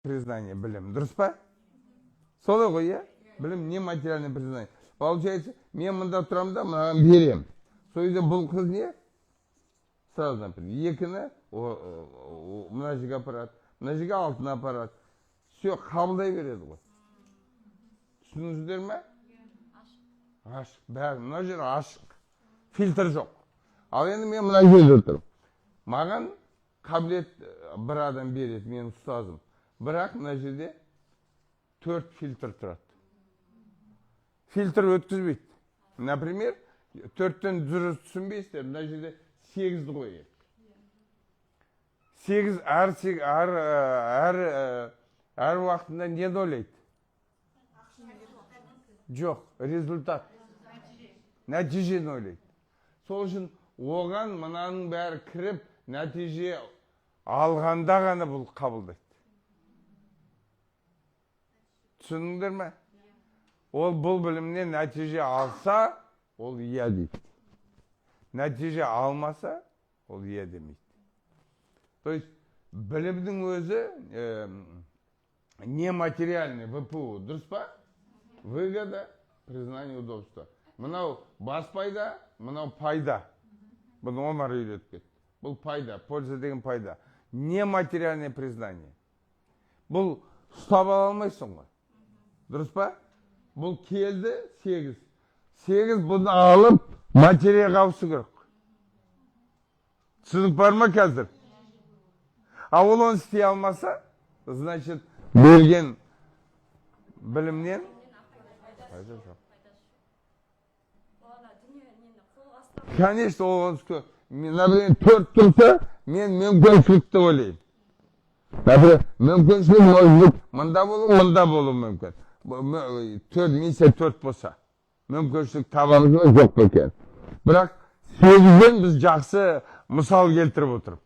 признание білім, дұрыс па? Солай ғой, иә? Білім не материальный признание. Получается, мен мында тұрамын да, мынаған берем. Сол кезде бұл қыз не? Сразу например, екіні мына жерге апарады, мына жерге алтын апарады. Все, қабылдай береді ғой. Түсініңіздер ме? Ашық. Бәрі, мына жер ашық. Фильтр жоқ. Ал енді мен мына жерде отырмын. Маған қабілет бір адам береді, менің ұстазым. Бірақ мына жерде 4 фильтр тұрады. Фильтр өткізбейді. Например, 4-тен дұрыс түсінбейсіздер, мына жерде 8-ді қойып. 8 әр уақытында не ойлайды? Жоқ, результат. Нәтижені ойлайды. Сол үшін оған мынаның бәрі кіріп, нәтиже алғанда ғана бұл қабылдайды. Түсіндіңдер ме? Ол бұл білімнен нәтиже алса, ол иә дейді. Нәтиже алмаса, ол иә демейді. То есть, білімнің өзі не материальный, ВПУ, дұрыс па? Выгода, признание, удобство. Мынау бас пайда, мынау пайда. Бұны Омар үйретіп кетті. Бұл пайда, польза деген пайда. Не материальное признание. Бұл ұстап ала алмайсың ғой. Дұрыс па? Бұл келді 8. 8 бұны алып материяға ауысу керек. Түсінік бар ма қазір? А ол оны істей алмаса, значит, берген білімнен пайда жоқ. Конечно, ол например, 4 тұрса, мен мүмкіншілікті ойлаймын. Например, мүмкіншілік мында болу мүмкін. 4 миссия 4 болса, мүмкіншілік табамыз ба жоқ па екен. Бірақ 8-ден біз жақсы мысал келтіріп отырып.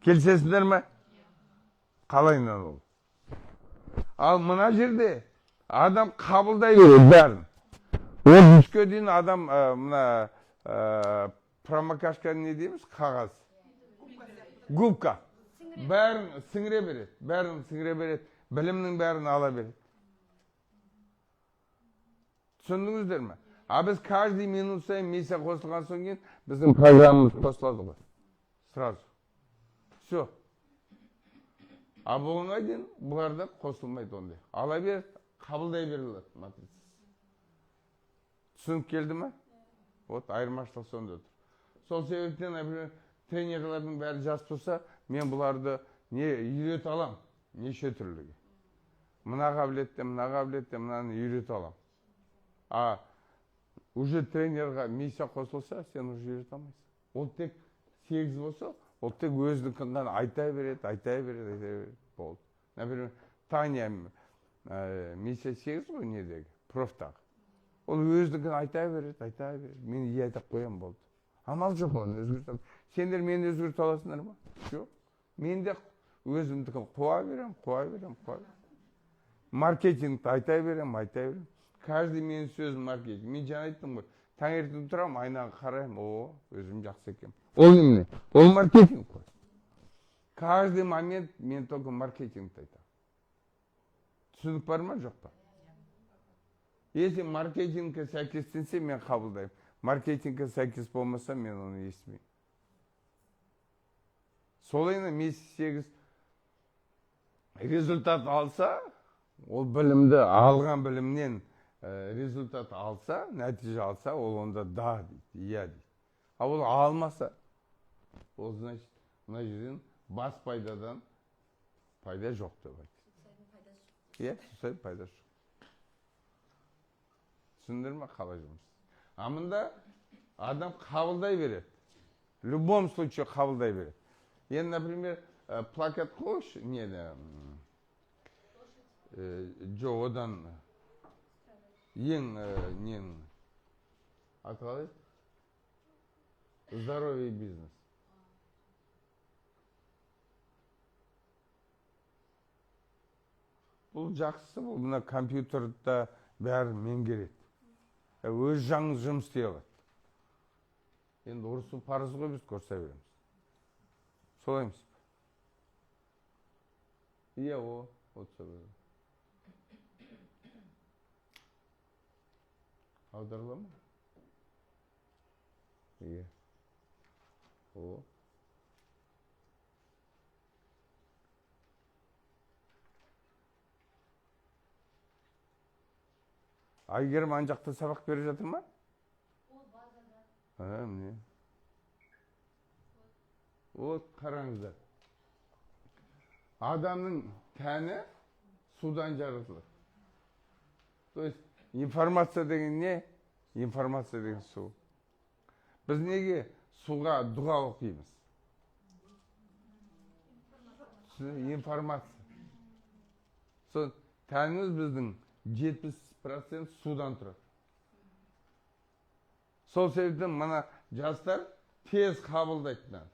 Келісесіңдер ме? Қалайынан ол? Ал мына жерде адам қабылдай береді бәрін. 13-ке дейін адам мына промокашка не дейміз? Қағаз. Губка. Бәрін сіңіре береді. Білімнің бәрін ала береді. Түсіндіңіздер ме? А біз каждый минут сайын миссия қосылған соң кейін біздің программамыз қосылады ғой. Сразу. Все. А бұғынға дейін бұларда қосылмайды ондай. Ала береді, қабылдай беріледі матрица. Түсініп келді ме? Вот айырмашылық сонда отыр. Сол себептен, например, тренерлердің бәрі жас болса, мен бұларды не үйрет алам, неше түрліге. Мына қабілетте, мынаны үйрет алам. А уже тренерға миссия қосылса, сен уже үйрет алмайсың. Ол тек 8 болса, ол тек өзінің ғана айта береді. Болды. Например, Таня миссия 8 ғой недегі, профтағы. Ол өзінің айта береді. Мен ие айтап қоям болды. Амал жоқ оны өзгерт. Сендер мені өзгерт аласыңдар ма? Жоқ. Мен де өзімдікін қуа берем. Маркетингті айта берем. Каждый менің сөзім маркетинг. Мен жаңа айттым ғой. Таңертең тұрам, айнаға қарайым. Өзім жақсы екем. Ол немене? Ол маркетинг қой. Каждый момент мен только маркетингті айтам. Түсінік бар ма, жоқ па? Если маркетингке сәйкестенсе, мен қабылдаймын. Маркетингке сәйкес болмаса, мен оны естімеймін. Солайына месяц 8 результат алса, ол білімді, алған білімнен результат алса, нәтиже алса, ол онда да дейді, иә дейді. А ол алмаса, ол значит, мына жерден бас пайдадан пайда жоқ деп айтады. Иә, сусайдың пайдасы жоқ. Түсіндір ме қалай жұмыс? А мында адам қабылдай береді. В любом случае қабылдай береді. Енді, например, плакат қойшы, нені, жо, одан ең, нені, атқалай? Здоровье бизнес. Бұл жақсы, бұл мына компьютерді бәрі меңгереді. Өз жаңыз жұмыс істей алады. Енді ұрысу парыз ғой, біз көрсе береміз. Солай емес. Иә, о сол. Аударыла ма? Иә. О. Айгерім ан жақта сабақ беріп жатыр ма? Ол базада. Міне. О, қараңыздар. Адамның тәні судан жаратылады. То есть информация деген не? Информация деген су. Біз неге суға дұға оқимыз? Информация. Сол тәніміз біздің 70% судан тұрады. Сол себептен мына жастар тез қабылдайды.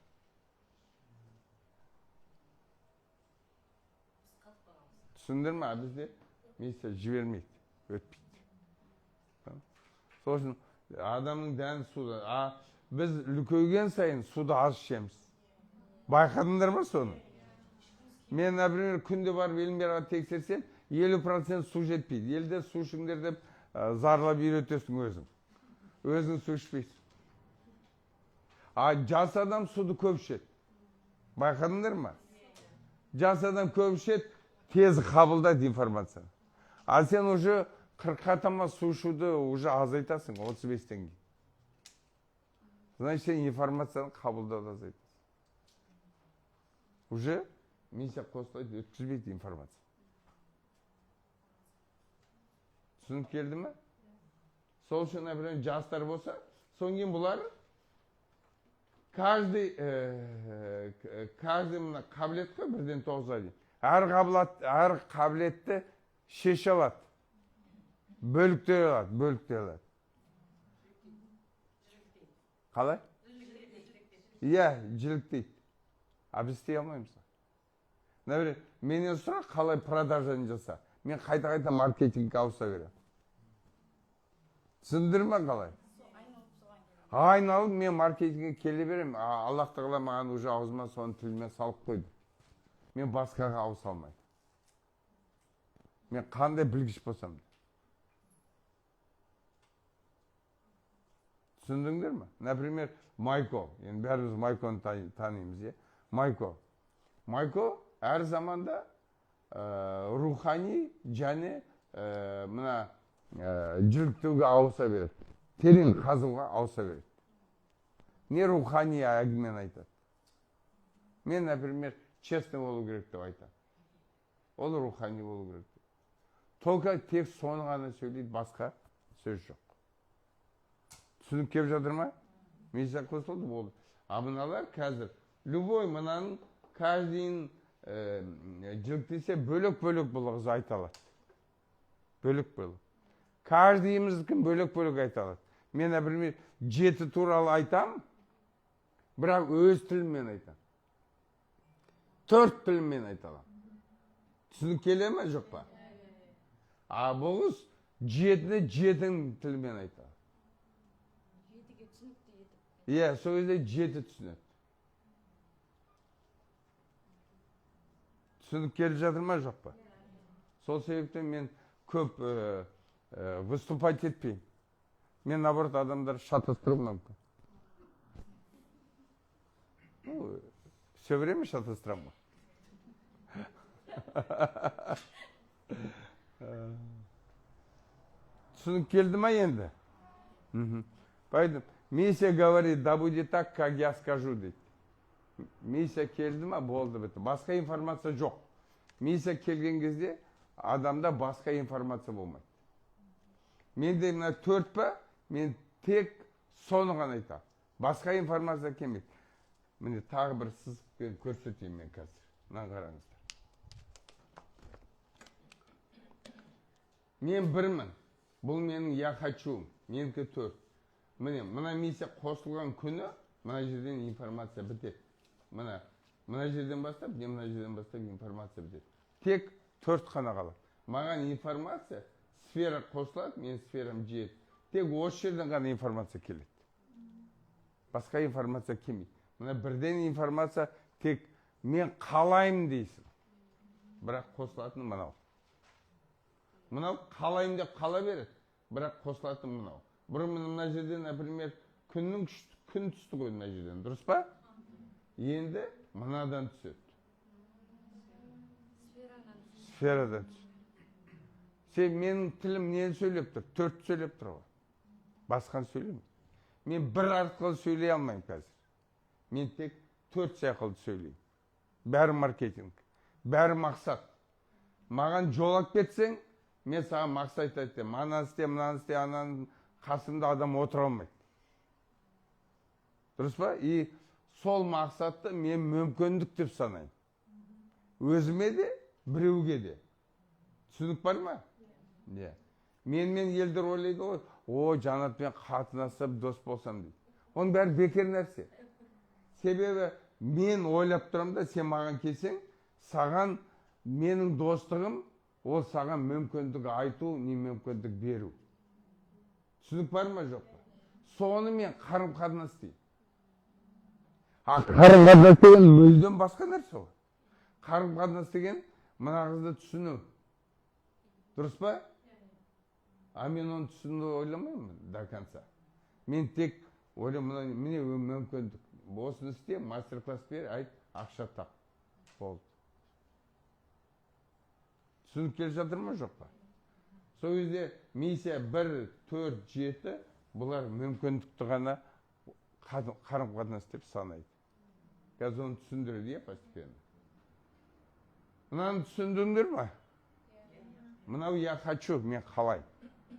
Түсіндір ме? Бізде миссия жібермейді, өтпейді. Сол үшін адамның дәні суда. Біз үлкейген сайын суды аз ішеміз. Байқадыңдар ма соны? Мен, например, күнде барып Елмерға тексерсем, 50% су жетпейді. Елде су ішіңдер деп зарлап үйретесің өзің. Өзің су ішпейсің. Жас адам суды көп ішеді. Байқадыңдар ма? Жас адам көп ішеді, тез қабылдайды информацияны. Сен уже 40-қа тама су ішуді уже азайтасың, 35-тен кейін. Значит, сен информацияны қабылдауды азайтасың. Уже миссия қосылайды, өткізбейді информация. Түсініп келді ме? Сол үшін, например, жастар болса, соң кейін бұлар каждый мына қабілет қой 1-9-ға дейін. Әр қабілетті шеше алады. Бөліктер алады. Қалай? Иә, жіліктейді. Біз істей алмаймыз. Например, менен сұрақ қалай продажаны жаса. Мен қайта маркетингке ауыса берем. Түсіндірме қалай? Айналып мен маркетингке келе берем. Аллах тағала маған уже аузыма соны тіліме салып қойды. Мен басқаға ауыса алмаймын. Мен қандай білгіш болсам. Түсіндіңдер ме? Например, Майко. Енді бәріміз Майконы танимыз. Майко әр заманда рухани және мына жүріктеуге ауыса береді. Терең қазуға ауыса береді. Не рухани әңгімені айтады. Мен, например, честный болу керек деп айтам. Ол рухани болу керек. Только тек соны ғана сөйлейді, басқа сөз жоқ. Түсініп кеп жатыр ма? Миссия қосылды болды. Мыналар қазір любой мынаның каждыйын жіліктесе бөлек-бөлек бұлығыз айта алады. Бөлек-бөлек. Каждыйымыздікін бөлек-бөлек айта алады. Мен, например, 7 туралы айтам, бірақ өз тіліммен айтам. 4 тіліммен айта алам. Түсініп келе ме жоқ па? Бұғыз 7-ні 7 тілімен айта алады. 7-ге түсінікті етіп. Иә, сол кезде 7 түсінеді. Түсініп келіп жатыр ма жоқ па? Сол себептен мен көп выступать етпеймін. Мен, наоборот, адамдар шатастырып мүмкін. Все время шатастырам ба? Түсініп келді ма енді? Поэтому миссия говорит, да будет так, как я скажу, дейді. Миссия келді ма, болды бітті. Басқа информация жоқ. Миссия келген кезде адамда басқа информация болмайды. Менде мына 4 па, мен тек соны ғана айтам. Басқа информация келмейді. Міне тағы бір сызықпен көрсетейін мен қазір. Мына қараңыздар. Мен 1-мін. Бұл менің я хочу. Менікі 4. Мына миссия қосылған күні, мына жерден информация бітеді. Мына жерден бастап, мына жерден бастап информация бітеді. Тек 4 қана қалады. Маған информация, сфера қосылады, мен сферам 7. Тек осы жерден ғана информация келеді. Басқа информация келмейді. Мына бірден информация тек мен қалаймын дейсің. бірақ қосылатын мынау. Мынау қалайым деп қала береді, бірақ қосылатын мынау. Бұрын мына жерден, например, күн түсті ғой мына жерден, дұрыс па? Енді мынадан түседі. Сферадан түседі. Сен менің тілім нені сөйлеп тұр? 4 сөйлеп тұр ғой. Басқаны сөйлеймін. Мен бір арқылы сөйлей алмайым қазір. Мен тек 4 сақылды сөйлеймін. Бәрі маркетинг, бәрі мақсат. Маған жолап кетсең, мен саған мақсат айтайын. Ананы істе, мынаны істе, ананың қасында адам отыра алмайды. Дұрыс па? И сол мақсатты мен мүмкіндік деп санаймын. Өзіме де, біреуге де. Түсінік бар ма? Мен елдер ойлайды ғой, о, Жанатпен қатынасып дос болсам дейді. Оның бәрі бекер нәрсе. Себебі мен ойлап тұрам да, сен маған келсең, саған менің достығым, ол саған мүмкіндік айту, не мүмкіндік беру. Түсінік бар ма жоқ па? Соны мен қарым-қатынас деймін. Қарым-қатынас деген мүлдем басқа нәрсе ғой. Қарым-қатынас деген мына қызды түсіну. Дұрыс па? А мен оны түсінуді ойламаймын до конца. Мен тек ойлаймын, міне мүмкіндік. Осыны істе, мастер-класс бер, айт, ақша тап. Болды. Түсініп келе жатыр ма жоқ па? Сол кезде миссия 1, 4, 7 бұлар мүмкіндікті ғана қарым-қатынас деп санайды. Қазір оны түсіндіреді, постепенно. Мынаны түсіндіңдер ма? Мынау я хочу, мен қалай.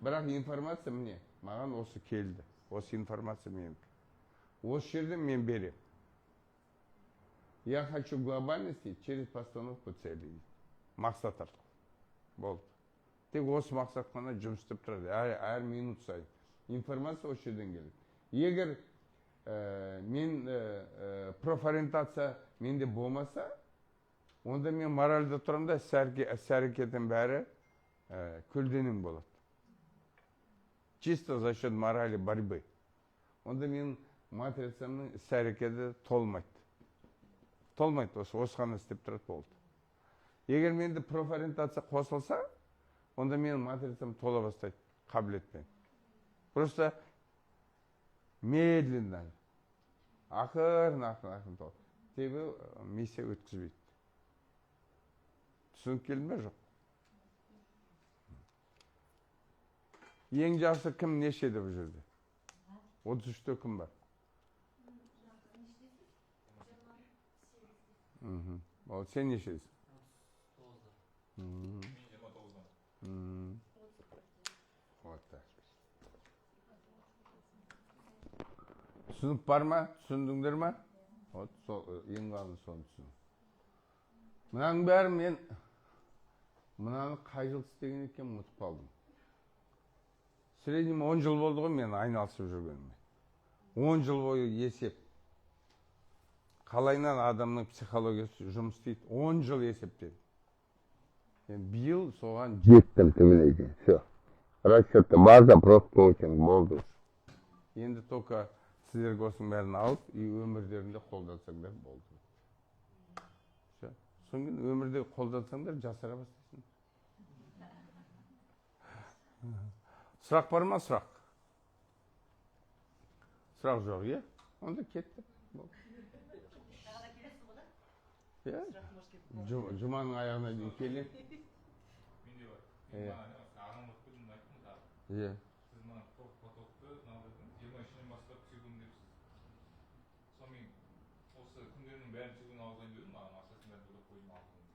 Бірақ информация міне, маған осы келді. Осы информация мен. Осы жерде мен берем. Я хочу глобальности через постановку целей. Мақсат арқылы. Болды. Тек осы мақсат қана жұмыс істеп тұрады. Әр минут сайын. Информация осы жерден келеді. Егер мен профориентация менде болмаса, онда мен моральда тұрамын да, іс-әрекеттің бәрі көлденең болады. Чисто за счет морали борьбы. Онда мен матрицамның іс-әрекеті толмайды. Толмайды, осы ғана істеп тұрады болды. Егер менде профориентация қосылса, онда менің матрицам тола бастайды қабілетпен. Просто медленно, ақырын толы. Себебі миссия өткізбейді. Түсініп келді ме жоқ? Ең жақсы кім нешеде бұл жерде? 33-те кім бар? Ол сен нешесің? Түсінік бар ма? Түсіндіңдер ма? Ең ғалым соны түсін. Мұнаның бәрі мен мұнаны қай жыл істеген екен ұмытып қалдым. Среднем 10 жыл болды ғой мен айналысып жүргеніме. 10 жыл бойы есеп. Қалайынан адамның психологиясы жұмыс істейді. 10 жыл есептеді. Биыл соған жеттім түбіне. Все. Расчетта база просто коучинг болды. Енді только сіздерге осының бәрін алып, өмірдерінде қолдансаңдар болды. Все. Соң өмірде қолдансаңдар жасара бастайсың. Сұрақ бар ма, сұрақ? Сұрақ жоқ, е? Онда кетті. Жұманың аяғына дейін келем. Менде бар. Ағам өтіп күнін айттым тағы. Сіз мына потокты 23-нен бастап сөйлеуім депсіз. Сонымен осы күндерінің бәрін сөйлеуін алғызайын дедім, маған ақшасын бәрін төлеп қойдым алтын.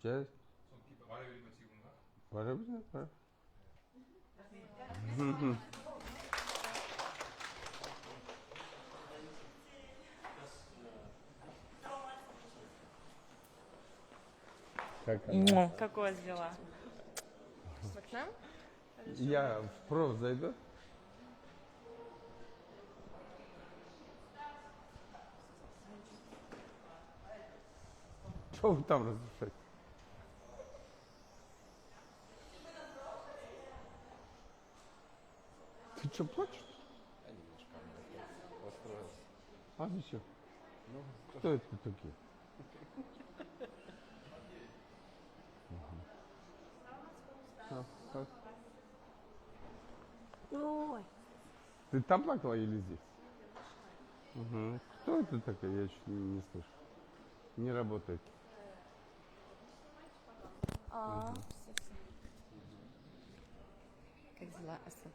Жай. Соны кетіп бара берейін ба телефонға? Бара берейін, бара. Как у вас дела? К нам? Я в проф зайду. Что вы там разрешаете? Ты что, плачешь? А зачем? Кто это такие? Ты там плакала или здесь? Угу. Кто это такой? Я чуть не слышу. Не работает. Все. Как дела, Асад?